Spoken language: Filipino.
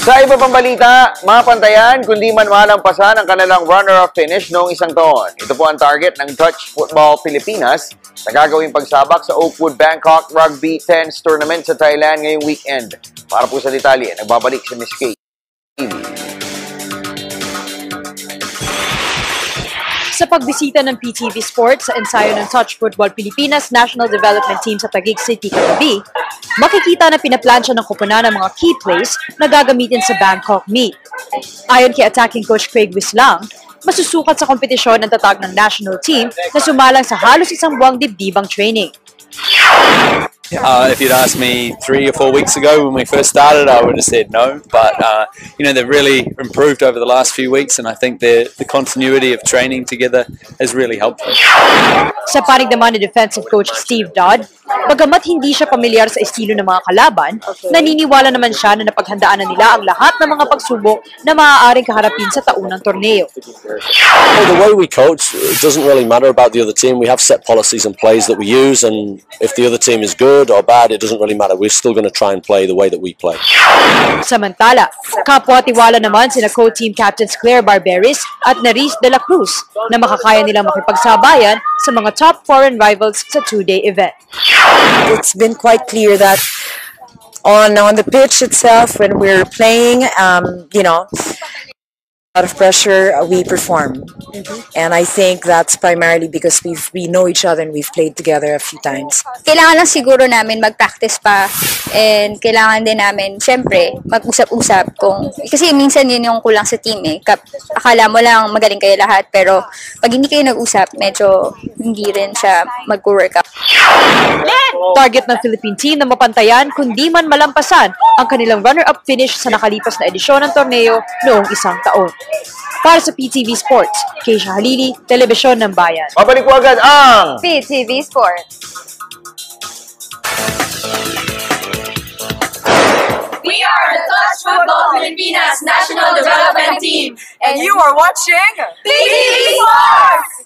Sa iba pang balita, mapantayan kundi man malampasan ang kanilang runner-up finish noong isang taon. Ito po ang target ng Touch Football Pilipinas na gagawing pagsabak sa Oakwood Bangkok Rugby 10s Tournament sa Thailand ngayong weekend. Para po sa detalye, nagbabalik si Miss Kate. Sa pagbisita ng PTV Sports sa ensayo ng Touch Football Pilipinas National Development Team sa Taguig City, kagabi, makikita na pinaplansya ng koponan ng mga key plays na gagamitin sa Bangkok meet. Ayon kay attacking coach Craig Wislang, masusukat sa kompetisyon ang tatag ng national team na sumalang sa halos isang buwang dibdibang training. If you'd asked me 3 or 4 weeks ago when we first started, I would have said no. But they've really improved over the last few weeks, and I think the continuity of training together has really helped them. Sa panig naman ni defensive coach Steve Dodd, bagamat hindi siya pamilyar sa estilo ng mga kalaban, naniniwala naman siya na napaghandaan na nila ang lahat ng mga pagsubok na maaaring kaharapin sa taunang torneo. Well, the way we coach, it doesn't really matter about the other team. We have set policies and plays that we use, and if the other team is good or bad, it doesn't really matter. We're still going to try and play the way that we play. Samantala, kapwa-tiwala naman sina co-team captains Claire Barberis at Naris de la Cruz na makakaya nilang makipagsabayan sa mga top foreign rivals sa 2-day event. It's been quite clear that on the pitch itself, when we're playing, out of pressure, we perform. And I think that's primarily because we know each other and we've played together a few times. Kailangan lang siguro namin mag-practice pa, and kailangan din namin, syempre, mag-usap-usap kasi minsan yun yung kulang sa team eh. Akala mo lang magaling kayo lahat, pero pag hindi kayo nag-usap, medyo hindi rin siya mag-work out. Target ng Philippine team na mapantayan kundi man malampasan ang kanilang runner-up finish sa nakalipas na edisyon ng torneo noong isang taon. Para sa PTV Sports, Keisha Halili, Telebisyon ng Bayan. Babalik ko agad ang PTV Sports. We are the Touch Football Pilipinas National Development Team, And you are watching PTV Sports!